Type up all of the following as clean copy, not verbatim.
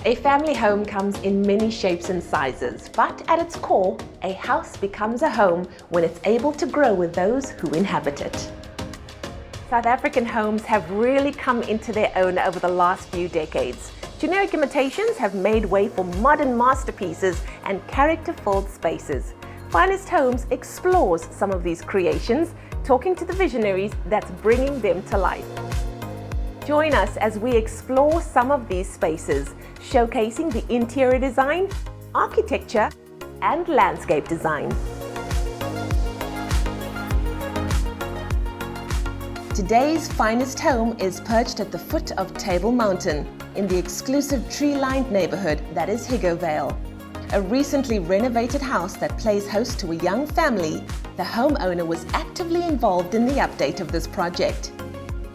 A family home comes in many shapes and sizes, but at its core, a house becomes a home when it's able to grow with those who inhabit it. South African homes have really come into their own over the last few decades. Generic imitations have made way for modern masterpieces and character-filled spaces. Finest Homes explores some of these creations, talking to the visionaries that's bringing them to life. Join us as we explore some of these spaces, showcasing the interior design, architecture, and landscape design. Today's finest home is perched at the foot of Table Mountain in the exclusive tree-lined neighbourhood that is Hugo Vale. A recently renovated house that plays host to a young family, the homeowner was actively involved in the update of this project.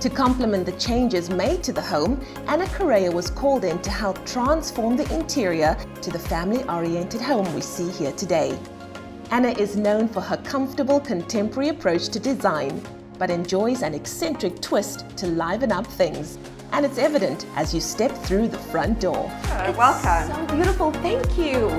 To complement the changes made to the home, Correia was called in to help transform the interior to the family-oriented home we see here today. Anna is known for her comfortable contemporary approach to design, but enjoys an eccentric twist to liven up things. And it's evident as you step through the front door. Welcome. So beautiful, thank you.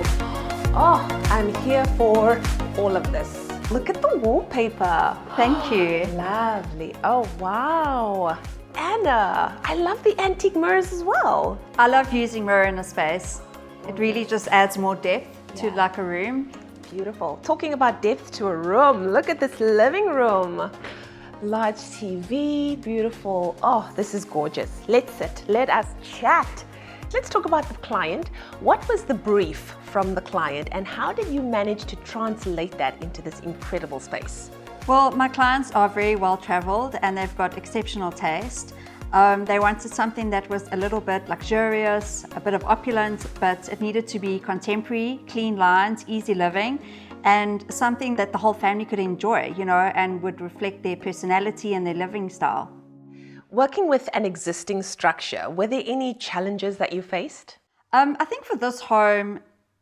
Oh, I'm here for all of this. Look at the wallpaper. Thank you. Lovely. Oh, wow. Anna, I love the antique mirrors as well. I love using mirror in a space. It really just adds more depth to like a room. Beautiful. Talking about depth to a room, look at this living room. Large TV, beautiful. Oh, this is gorgeous. Let's sit, let us chat. Let's talk about the client. What was the brief from the client and how did you manage to translate that into this incredible space? Well, my clients are very well traveled and they've got exceptional taste. They wanted something that was a little bit luxurious, a bit of opulence, but it needed to be contemporary, clean lines, easy living, and something that the whole family could enjoy, and would reflect their personality and their living style. Working with an existing structure, were there any challenges that you faced? I think for this home,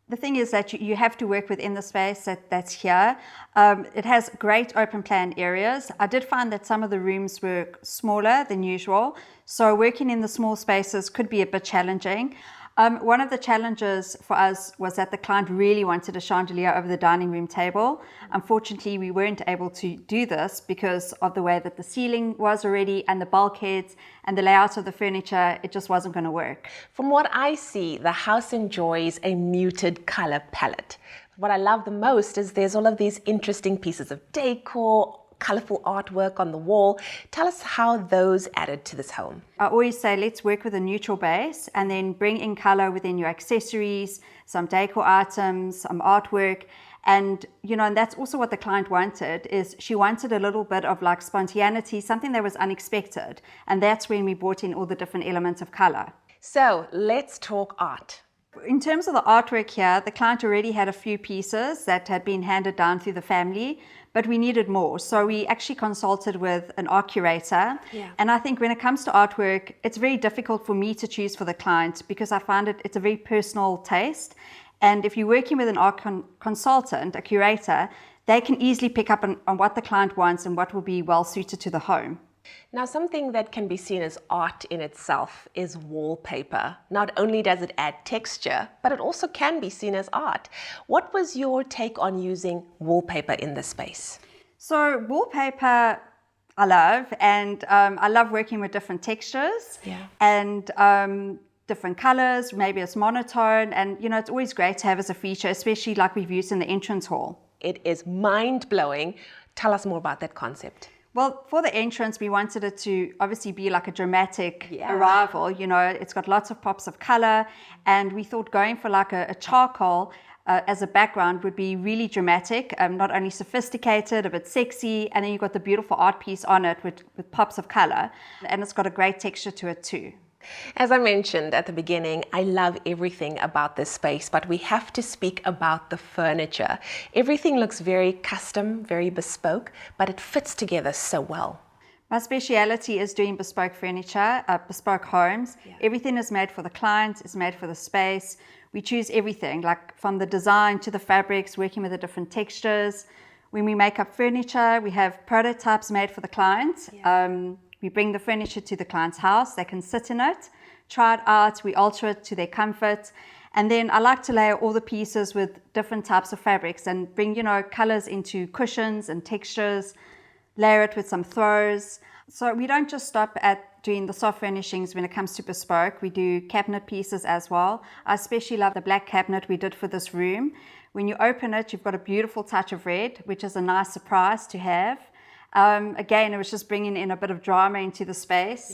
the thing is that you have to work within the space that's here. It has great open plan areas. I did find that some of the rooms were smaller than usual, so working in the small spaces could be a bit challenging. One of the challenges for us was that the client really wanted a chandelier over the dining room table. Unfortunately, we weren't able to do this because of the way that the ceiling was already and the bulkheads and the layout of the furniture, it just wasn't going to work. From what I see, the house enjoys a muted color palette. What I love the most is there's all of these interesting pieces of decor, colorful artwork on the wall. Tell us how those added to this home. I always say let's work with a neutral base and then bring in color within your accessories, some decor items, some artwork. And and that's also what the client wanted, is she wanted a little bit of like spontaneity, something that was unexpected. And that's when we brought in all the different elements of color. So let's talk art. In terms of the artwork here, the client already had a few pieces that had been handed down through the family, but we needed more. So we actually consulted with an art curator. Yeah. And I think when it comes to artwork, it's very difficult for me to choose for the client because I find it's a very personal taste. And if you're working with an art consultant, a curator, they can easily pick up on what the client wants and what will be well suited to the home. Now, something that can be seen as art in itself is wallpaper. Not only does it add texture, but it also can be seen as art. What was your take on using wallpaper in this space? So wallpaper, I love, and I love working with different textures and different colors. Maybe it's monotone, and it's always great to have as a feature, especially like we've used in the entrance hall. It is mind-blowing. Tell us more about that concept. Well, for the entrance, we wanted it to obviously be like a dramatic arrival. It's got lots of pops of color, and we thought going for like a charcoal as a background would be really dramatic, not only sophisticated, a bit sexy, and then you've got the beautiful art piece on it with pops of color, and it's got a great texture to it too. As I mentioned at the beginning, I love everything about this space, but we have to speak about the furniture. Everything looks very custom, very bespoke, but it fits together so well. My speciality is doing bespoke furniture, bespoke homes. Everything is made for the client, is made for the space. We choose everything, like from the design to the fabrics, working with the different textures. When we make up furniture, we have prototypes made for the client. We bring the furniture to the client's house. They can sit in it, try it out. We alter it to their comfort. And then I like to layer all the pieces with different types of fabrics and bring, colors into cushions and textures, layer it with some throws. So we don't just stop at doing the soft furnishings when it comes to bespoke. We do cabinet pieces as well. I especially love the black cabinet we did for this room. When you open it, you've got a beautiful touch of red, which is a nice surprise to have. Again, it was just bringing in a bit of drama into the space.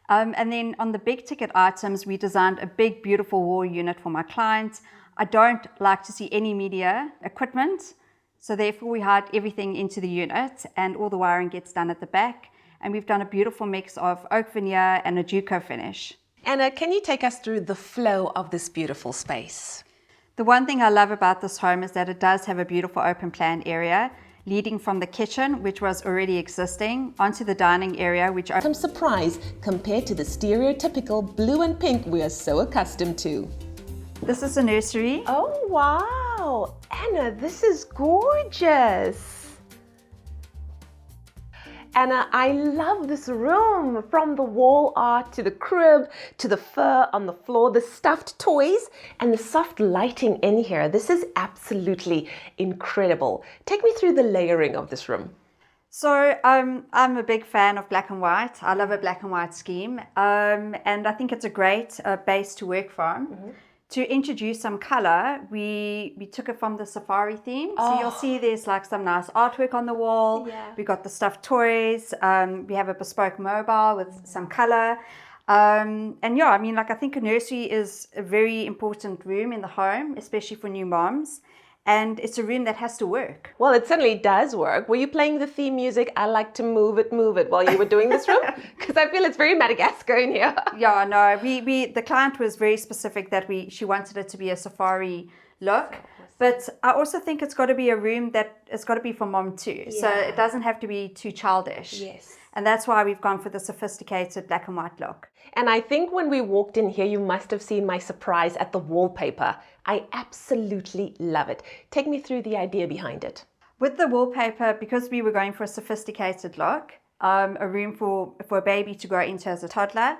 Yeah. And then on the big ticket items, we designed a big, beautiful wall unit for my clients. I don't like to see any media equipment, so therefore we hide everything into the unit and all the wiring gets done at the back. And we've done a beautiful mix of oak veneer and a Duco finish. Anna, can you take us through the flow of this beautiful space? The one thing I love about this home is that it does have a beautiful open plan area, leading from the kitchen, which was already existing, onto the dining area, which... Some surprise compared to the stereotypical blue and pink we are so accustomed to. This is a nursery. Oh, wow! Anna, this is gorgeous! Anna, I love this room, from the wall art to the crib, to the fur on the floor, the stuffed toys, and the soft lighting in here. This is absolutely incredible. Take me through the layering of this room. So I'm a big fan of black and white. I love a black and white scheme, and I think it's a great base to work from. Mm-hmm. To introduce some color, we took it from the safari theme. Oh. So you'll see there's like some nice artwork on the wall. Yeah. We got the stuffed toys. We have a bespoke mobile with some color. And yeah, I mean, I think a nursery is a very important room in the home, especially for new moms. And it's a room that has to work. Well, it certainly does work. Were you playing the theme music, I like to move it, while you were doing this room? Because I feel it's very Madagascar in here. Yeah, no, the client was very specific that she wanted it to be a safari look. But I also think it's got to be a room that it's got to be for mom too. Yeah. So it doesn't have to be too childish. Yes. And that's why we've gone for the sophisticated black and white look. And I think when we walked in here, you must have seen my surprise at the wallpaper. I absolutely love it. Take me through the idea behind it. With the wallpaper, because we were going for a sophisticated look, a room for a baby to grow into as a toddler,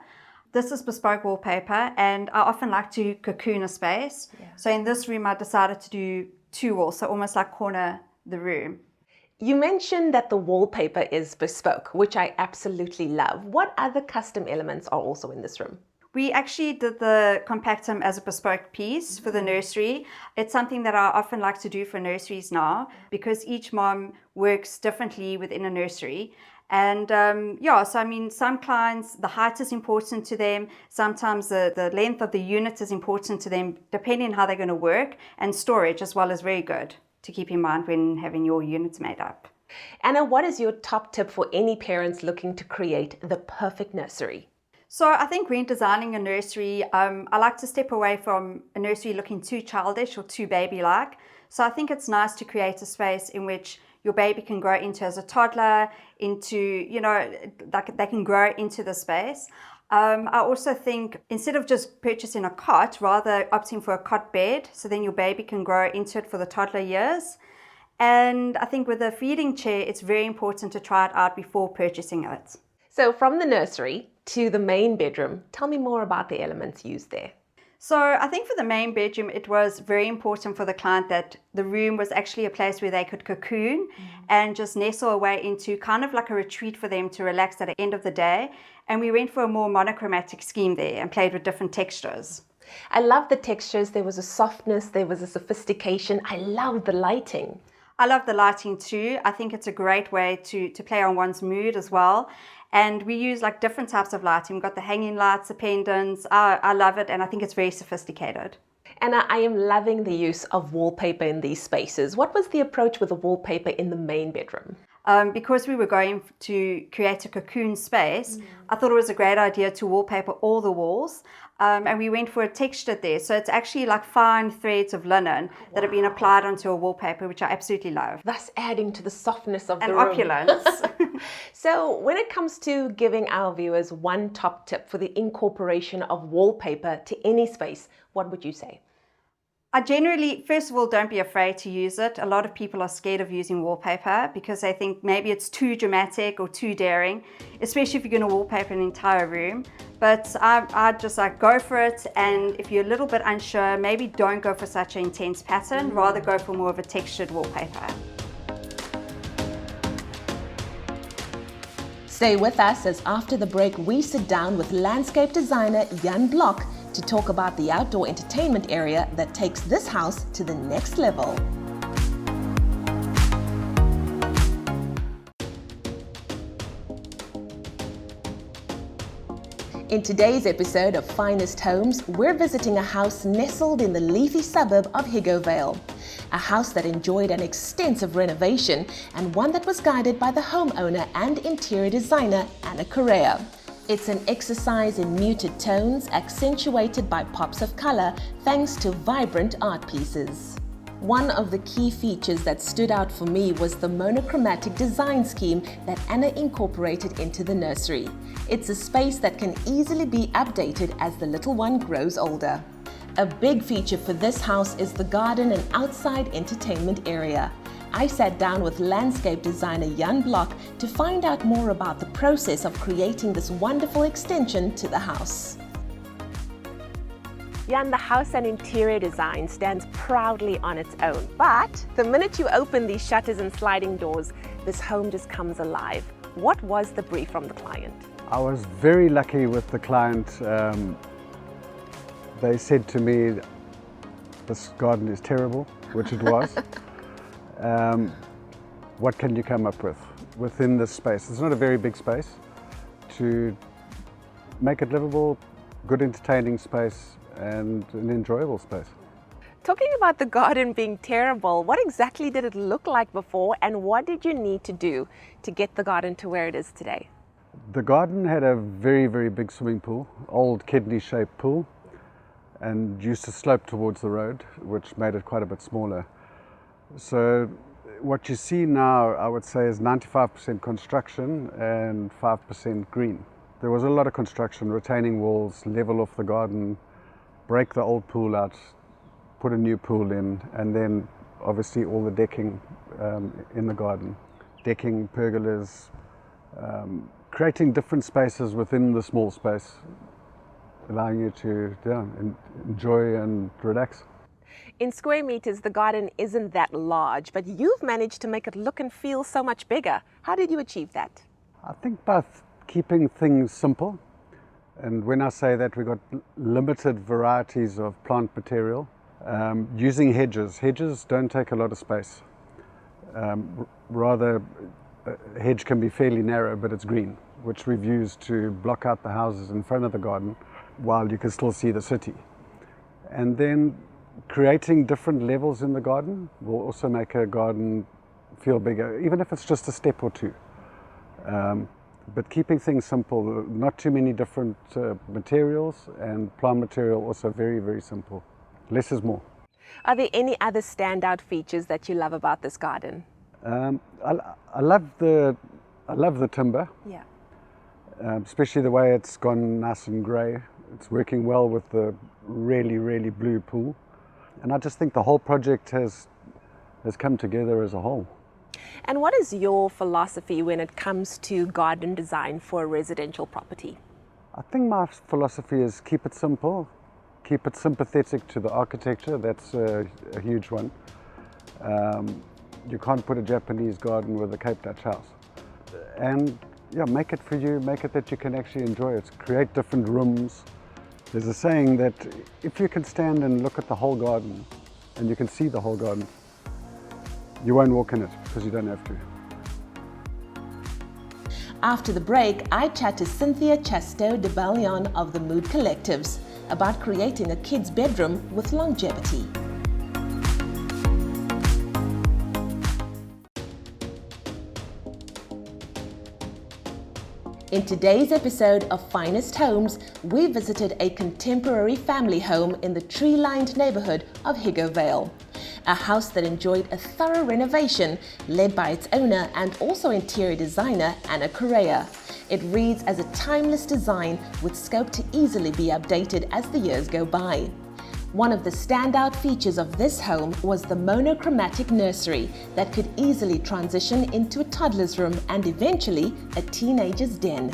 this is bespoke wallpaper, and I often like to cocoon a space. Yeah. So in this room, I decided to do 2 walls, so almost like corner the room. You mentioned that the wallpaper is bespoke, which I absolutely love. What other custom elements are also in this room? We actually did the compactum as a bespoke piece for the nursery. It's something that I often like to do for nurseries now, because each mom works differently within a nursery. And so I mean, some clients, the height is important to them. Sometimes the length of the unit is important to them, depending on how they're going to work, and storage as well is very good to keep in mind when having your units made up. Anna, what is your top tip for any parents looking to create the perfect nursery? So I think when designing a nursery, I like to step away from a nursery looking too childish or too baby-like. So I think it's nice to create a space in which your baby can grow into as a toddler, into, like they can grow into the space. I also think instead of just purchasing a cot, rather opting for a cot bed, so then your baby can grow into it for the toddler years. And I think with a feeding chair, it's very important to try it out before purchasing it. So from the nursery to the main bedroom, tell me more about the elements used there. So I think for the main bedroom, it was very important for the client that the room was actually a place where they could cocoon and just nestle away into, kind of like a retreat for them to relax at the end of the day. And we went for a more monochromatic scheme there and played with different textures. I love the textures. There was a softness, there was a sophistication. I love the lighting. I love the lighting too. I think it's a great way to play on one's mood as well. And we use like different types of lighting. We've got the hanging lights, the pendants. I love it, and I think it's very sophisticated. And I am loving the use of wallpaper in these spaces. What was the approach with the wallpaper in the main bedroom? Because we were going to create a cocoon space, I thought it was a great idea to wallpaper all the walls. And we went for a texture there. So it's actually like fine threads of linen that have been applied onto a wallpaper, which I absolutely love. Thus adding to the softness of the room. And opulence. So when it comes to giving our viewers one top tip for the incorporation of wallpaper to any space, what would you say? I generally, first of all, don't be afraid to use it. A lot of people are scared of using wallpaper because they think maybe it's too dramatic or too daring, especially if you're going to wallpaper an entire room. But I just like go for it, and if you're a little bit unsure, maybe don't go for such an intense pattern, rather go for more of a textured wallpaper. Stay with us as after the break we sit down with landscape designer Jan Block to talk about the outdoor entertainment area that takes this house to the next level. In today's episode of Finest Homes, we're visiting a house nestled in the leafy suburb of Hugo Vale. A house that enjoyed an extensive renovation and one that was guided by the homeowner and interior designer Correia. It's an exercise in muted tones accentuated by pops of color thanks to vibrant art pieces. One of the key features that stood out for me was the monochromatic design scheme that Anna incorporated into the nursery. It's a space that can easily be updated as the little one grows older. A big feature for this house is the garden and outside entertainment area. I sat down with landscape designer Jan Block to find out more about the process of creating this wonderful extension to the house. Jan, the house and interior design stands proudly on its own, but the minute you open these shutters and sliding doors, this home just comes alive. What was the brief from the client? I was very lucky with the client. They said to me, this garden is terrible, which it was. What can you come up with within this space? It's not a very big space. To make it livable, good entertaining space and an enjoyable space. Talking about the garden being terrible, what exactly did it look like before and what did you need to do to get the garden to where it is today? The garden had a very, very big swimming pool, old kidney-shaped pool, and used to slope towards the road, which made it quite a bit smaller. So what you see now, I would say, is 95% construction and 5% green. There was a lot of construction, retaining walls, level off the garden, break the old pool out, put a new pool in, and then obviously all the decking in the garden. Decking, pergolas, creating different spaces within the small space, allowing you to enjoy and relax. In square meters, the garden isn't that large, but you've managed to make it look and feel so much bigger. How did you achieve that? I think by keeping things simple, and when I say that, we've got limited varieties of plant material. Using hedges. Hedges don't take a lot of space. Rather, a hedge can be fairly narrow, but it's green, which we've used to block out the houses in front of the garden while you can still see the city. And then creating different levels in the garden will also make a garden feel bigger, even if it's just a step or two. But keeping things simple, not too many different materials, and plant material also very, very simple. Less is more. Are there any other standout features that you love about this garden? I love the timber. Yeah. Especially the way it's gone nice and grey. It's working well with the really, really blue pool. And I just think the whole project has come together as a whole. And what is your philosophy when it comes to garden design for a residential property? I think my philosophy is keep it simple, keep it sympathetic to the architecture. That's a huge one. You can't put a Japanese garden with a Cape Dutch house. And yeah, make it for you, make it that you can actually enjoy it. Create different rooms. There's a saying that if you can stand and look at the whole garden and you can see the whole garden, you won't walk in it because you don't have to. After the break, I chat to Cynthia Chasteau de Ballion of the Mood Collectives about creating a kid's bedroom with longevity. In today's episode of Finest Homes, we visited a contemporary family home in the tree-lined neighbourhood of Hugo Vale. A house that enjoyed a thorough renovation led by its owner and also interior designer Correia. It reads as a timeless design with scope to easily be updated as the years go by. One of the standout features of this home was the monochromatic nursery that could easily transition into a toddler's room and eventually a teenager's den.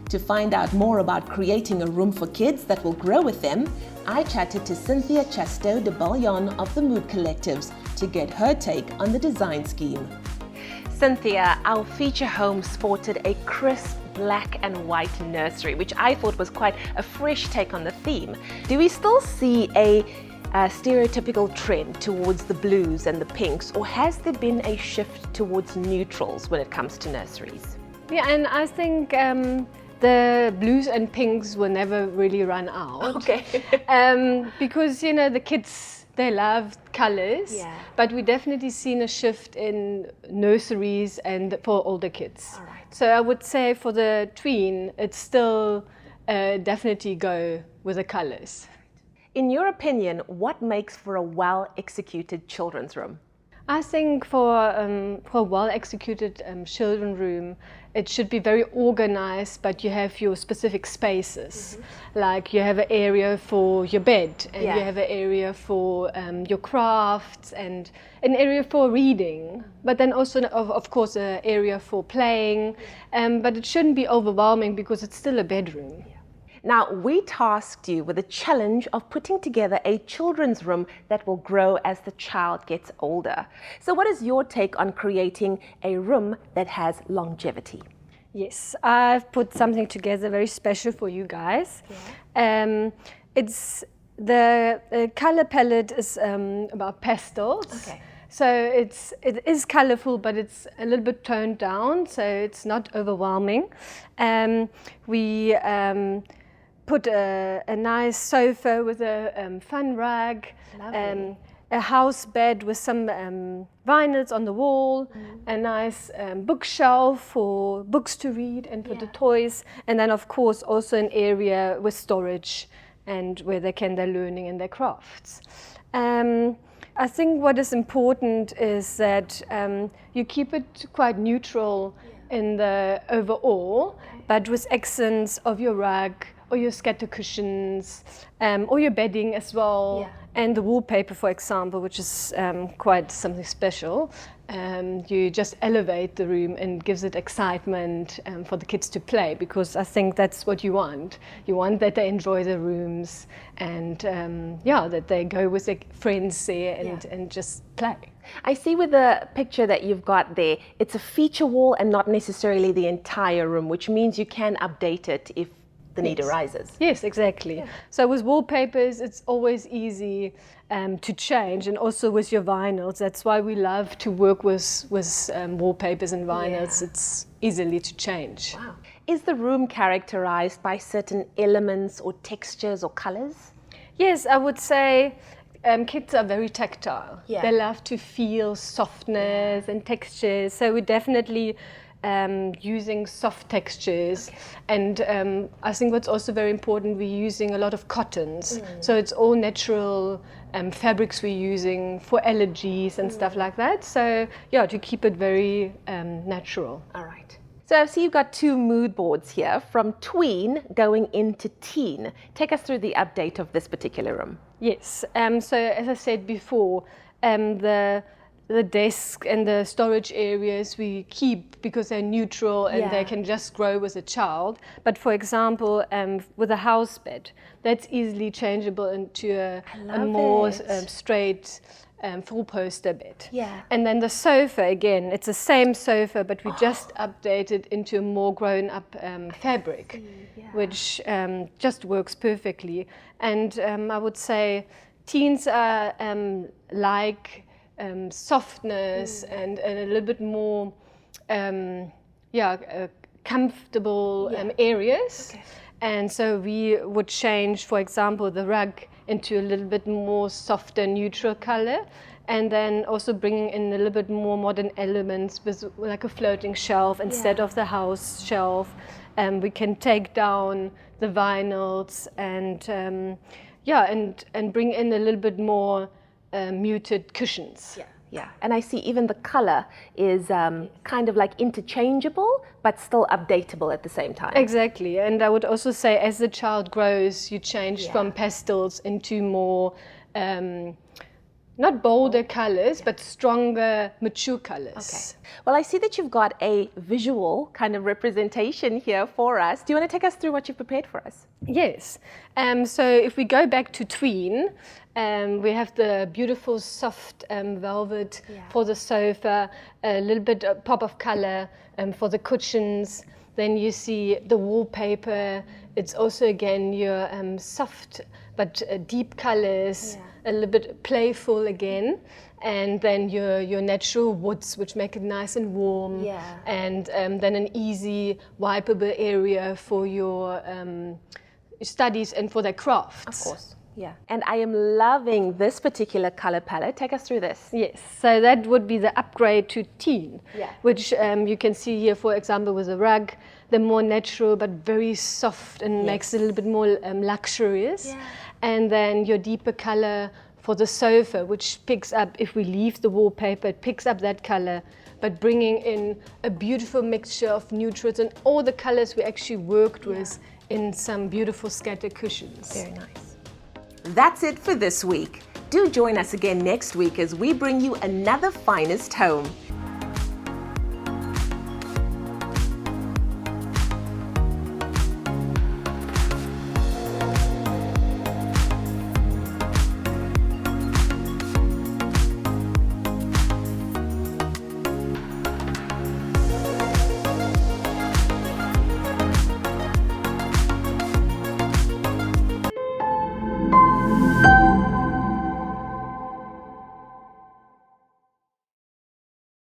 To find out more about creating a room for kids that will grow with them, I chatted to Cynthia Chasteau de Ballion of the Mood Collectives to get her take on the design scheme. Cynthia, our feature home sported a crisp black and white nursery, which I thought was quite a fresh take on the theme. Do we still see a stereotypical trend towards the blues and the pinks, or has there been a shift towards neutrals when it comes to nurseries? Yeah, and I think the blues and pinks will never really run out. Okay. Because, you know, the kids, they love colors, Yeah. but we definitely seen a shift in nurseries and for older kids. All right. So I would say for the tween, it's still definitely go with the colors. In your opinion, what makes for a well-executed children's room? I think for a well-executed children room, it should be very organized, but you have your specific spaces. Like you have an area for your bed, and Yeah. you have an area for your crafts, and an area for reading. But then also, of course, an area for playing. But it shouldn't be overwhelming because it's still a bedroom. Now, we tasked you with the challenge of putting together a children's room that will grow as the child gets older. So what is your take on creating a room that has longevity? Yes, I've put something together very special for you guys. It's the color palette is about pastels. Okay. So it is colorful, but it's a little bit toned down, so it's not overwhelming. We put a nice sofa with a fun rug, a house bed with some vinyls on the wall, a nice bookshelf for books to read and for the toys, and then of course also an area with storage and where they can their learning and their crafts. I think what is important is that you keep it quite neutral in the overall, but with accents of your rug, or your scatter cushions, or your bedding as well, and the wallpaper, for example, which is quite something special. You just elevate the room and gives it excitement for the kids to play, because I think that's what you want. You want that they enjoy the rooms and that they go with their friends there and just play. I see with the picture that you've got there, it's a feature wall and not necessarily the entire room, which means you can update it if the need arises. Yes, exactly. So with wallpapers, it's always easy to change, and also with your vinyls. That's why we love to work with wallpapers and vinyls. It's easily to change. Wow. Is the room characterized by certain elements or textures or colors? Yes, I would say kids are very tactile. Yeah. They love to feel softness and textures. So we definitely using soft textures, and I think what's also very important, we're using a lot of cottons, so it's all natural fabrics we're using for allergies and stuff like that, so to keep it very natural. All right. So I see you've got two mood boards here, from tween going into teen. Take us through the update of this particular room. Yes, so as I said before, the desk and the storage areas we keep because they're neutral and they can just grow with a child. But for example, with a house bed, that's easily changeable into a more straight four-poster bed. Yeah. And then the sofa, again, it's the same sofa, but we just updated into a more grown-up fabric, which just works perfectly. And I would say teens are like softness and a little bit more comfortable areas. Okay. And so we would change, for example, the rug into a little bit more softer neutral color, and then also bringing in a little bit more modern elements with like a floating shelf instead of the house shelf. We can take down the vinyls and bring in a little bit more muted cushions. Yeah, and I see even the color is kind of like interchangeable, but still updatable at the same time. Exactly, and I would also say as the child grows, you change from pastels into more, not bolder colors, but stronger, mature colors. Okay. Well, I see that you've got a visual kind of representation here for us. Do you want to take us through what you've prepared for us? Yes. So if we go back to tween, we have the beautiful soft velvet for the sofa, a little bit of pop of color for the cushions. Then you see the wallpaper. It's also again your soft but deep colors, a little bit playful again. And then your natural woods, which make it nice and warm. Yeah. And then an easy wipeable area for your studies and for their crafts. Of course. Yeah. And I am loving this particular color palette. Take us through this. Yes, so that would be the upgrade to teen, Yeah. which you can see here, for example, with a rug, the more natural but very soft and makes it a little bit more luxurious. Yeah. And then your deeper color for the sofa, which picks up, if we leave the wallpaper, it picks up that color, but bringing in a beautiful mixture of neutrals and all the colors we actually worked with in some beautiful scattered cushions. Very nice. That's it for this week. Do join us again next week as we bring you another finest home.